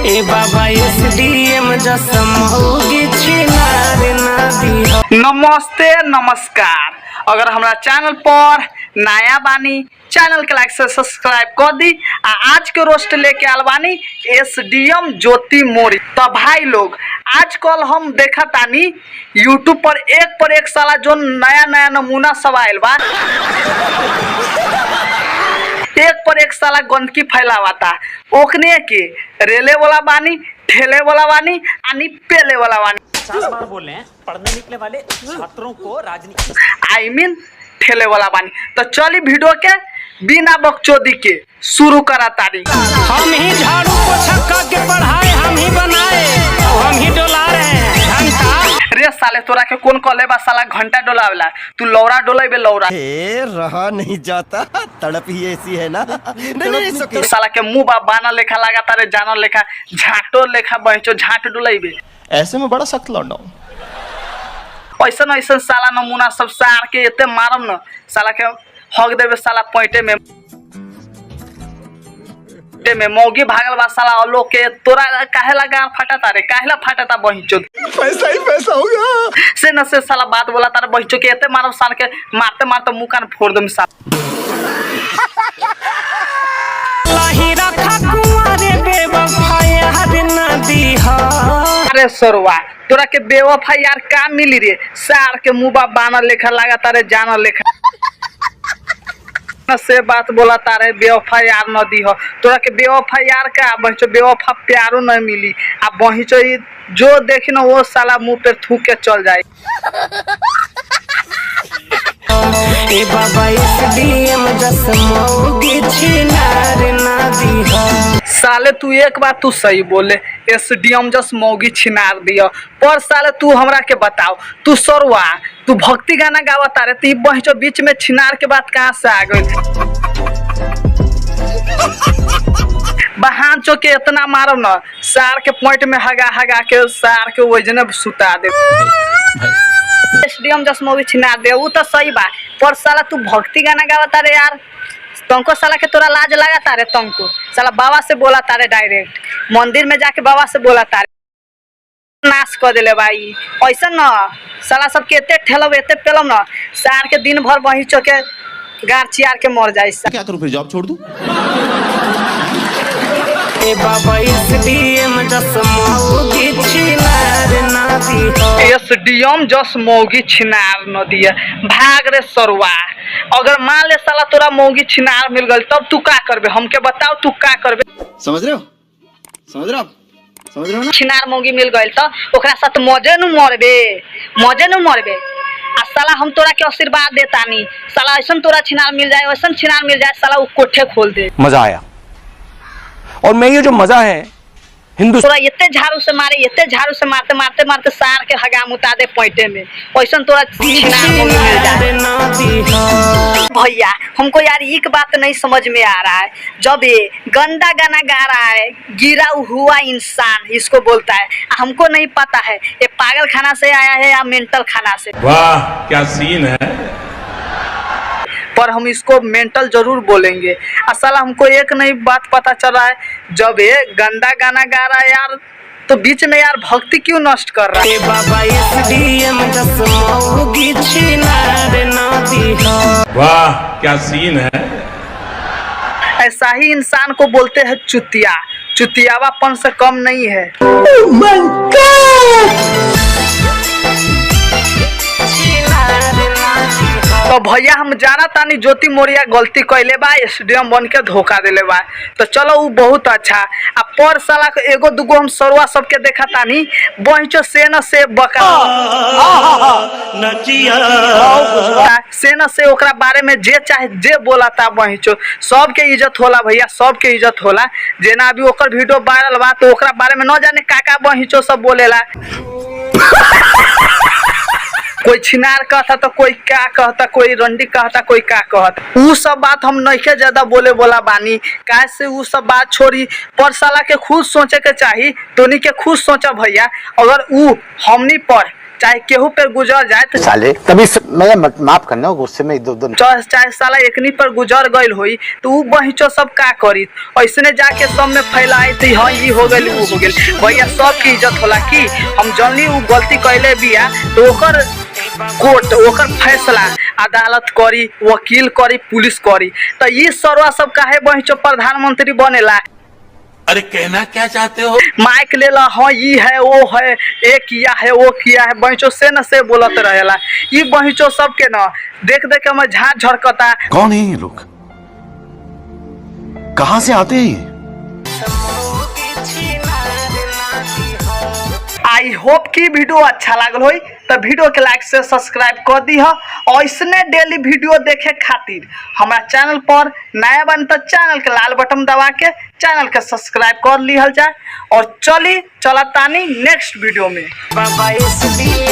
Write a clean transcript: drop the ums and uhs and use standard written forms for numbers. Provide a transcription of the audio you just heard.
ए बाबा SDM जसम होगी छिनार ना दिया। नमस्ते नमस्कार। अगर हमारा चैनल पर नया बानी चैनल के लाइक से सब्सक्राइब कर दी। आज के रोस्ट लेके आल बानी एसडीएम ज्योति मौर्य। तो भाई लोग आजकल हम देखा तानी यूट्यूब पर एक साला जो नया नया नमूना सब आयल बा एक पर एक साला गंदगी फैलावाता। ओकने के रेले वाला बानी, ठेले वाला बानी, आनी पेले वाला बानी। 50 बार बोले हैं पढ़ने निकले वाले छात्रों को राजनीति ठेले वाला बानी। तो चली वीडियो के बिना बकचोदी के शुरू करा तारी। हम ही झाड़ू पोछा करके पढ़ाए, हम ही बनाए, हम ही डोला रहे हैं घंटा। रे साले तोरा के कौन कहले बा साला घंटा डोलावेला? तू लौरा डोलेबे लौरा। रहा नहीं जाता, तड़प ही ऐसी है ना। नहीं, साला के मुंह बा बाना लेखा लगा तारे, जानो लेखा झाटो लेखा बहचो झाट डोलेबे। ऐसे में बड़ा सख्त लौंडा हूं। ऐसा ऐसा साला नमूना सब सार के एते मारम न साला के हक देबे साला पैंटे में मौगी भागल बा साला अलो के। तोरा काहे लगा फटा तारे, काहेला फटा ता बहिचो? पैसा ही पैसा होगा। से न से साला बात बोला तारे बहिचो के एते मारम साल के मारते मारते मुंह कान फोड़ दम साला। लाही रखा कुंवारे बेवफाई हद ना दीहा। अरे सरवा तोरा के बेवफा यार का मिली रे? सार के मुंह बा बाना लेखा लगा तारे, जाना लेखा से बात बोला तारे बेवफा यार न दी हो। तोरा के बेवफा यार का बहिचो बेवफा प्यारो न मिली। आ बहिचो जो देखी न वो साला मुंह पे थूक के चल जाए। ए बाबा एसडीएम जसम होगी छिनार ना दिया। साले तू एक बात तू सही बोले, एसडीएम जस मौगी छिनार दिया। पर साले तू हमरा के बताओ, तू सरवा तू भक्ति गाना गावा तारे, तू बहिचो बीच में छिनार के बात कहाँ से आ गई? बहान चो के इतना मारो न सार के पॉइंट में हगा हगा के सार के वजने सुता दे। एसडीएम जस मौगी छिनार दे वो तो सही बा, पर साला तू भक्ति गाना गावा तारे यार। तुमको साला के तोरा लाज लगा तारे? तुमको साला बाबा से बोला तारे, डायरेक्ट मंदिर में जाके बाबा से बोला तारे। नाश कर दिले भाई ऐसा न साला सबके एते ठेलब एते पेलम न सार के दिन भर वही चौके गार चियार के मर जाए। क्या करूं फिर, जॉब छोड़ दूं? ए बाबा एसडीएम जसम होगी छिनार ना दिया। एसडीएम जस मौगी छिनार न दिया। भाग रे सरवा। अगर मान ले साला तोरा मौगी छिनार मिल गल तब तू का करबे? हमके बताओ तू का करबे? समझ रहे हो? समझ रहे हो ना? छिनार मौगी मिल गइल त ओकरा साथ मजे न मरबे। आ साला हम तोरा के आशीर्वाद देतानी, साला ऐसन तोरा छिनार मिल जाए, ऐसन छिनार मिल जाए साला वो कोठे खोल दे। मजा आया। और मैं ये जो मजा है तोरा इतने झाड़ू से मारते मारते सार के हगा मुता दे पैंटे में, ऐसन तोरा छिनार मौगी मिल जाए। भैया हमको यार एक बात नहीं समझ में आ रहा है, जब ये गंदा गाना गा रहा है गिरा हुआ इंसान इसको बोलता है, हमको नहीं पता है ये पागल खाना से आया है या मेंटल खाना से। वाह क्या सीन है। पर हम इसको मेंटल जरूर बोलेंगे। असल हमको एक नई बात पता चल रहा है, जब ये गंदा गाना गा रहा है यार तो बीच में यार भक्ति क्यों नष्ट कर रहा है? बाबा एसडीएम जसम होगी छिनार ना दिया। वाह क्या सीन है। ऐसा ही इंसान को बोलते हैं चुतिया। चुतियावापन से कम नहीं है। तो भैया हम जाना तानी ज्योति मौर्य गलती कैले बा, एसडीएम बन के धोखा दिले बा। तो चलो वो बहुत अच्छा। आ पर साला एगो दुगो हम सरवा सबके देखा तानी बहिचो से न से बका से न से ओकरा बारे में जे चाहे जे बोला था बहिचो सबके इज्जत होला भैया, सबके इज्जत होला। जेना अभी ओकर वीडियो वायरल बा तो ओकरा बारे में न जाने काका बहिचो सब बोलेला। कोई छिनार कहता तो कोई क्या कहता, कोई रंडी कहता, कोई क्या कहता। उ सब बात हम नहीं ज्यादा बोले बोला बानी, काहे से उ सब बात छोड़ी। पर साला के खुद सोचे के चाहिए, तोनी के खुद सोचा भैया। अगर उ हमनी पर चाहे केहू पे गुजर जाए तो साले तभी मैं माफ करना गुस्से में इधर उधर चाहे साला एकनी पर गुजर गइल होई तो उ बहिचो सब का करी ऐसने जाके सब में फैलाए थी। हाँ ये हो गइल वो हो गइल भैया सब की इज्जत होला कि हम जनली उ गलती कैले बिया तो ओकर कोर्ट ओकर फैसला अदालत करी वकील करी पुलिस करी तो ये सरवा सब काहे बहिचो प्रधानमंत्री बनेला। अरे कहना क्या चाहते हो? माइक ले ला हाँ ये है वो है ये किया है वो किया है बहिचो से न से बोलत रहेला। ये बहिचो सब के न देख देख के हमें झाड़ झड़कता। कौन है ये लोग, कहाँ से आते हैं ये? आई होप कि वीडियो अच्छा लागल होई तो वीडियो के लाइक से सब्सक्राइब कर दी है और इसने डेली वीडियो देखे खातिर हमारा चैनल पर नया बन तो चैनल के लाल बटन दबा के चैनल के सब्सक्राइब कर लिहल जाए और चला तानी नेक्स्ट वीडियो में। बाबा इसलिए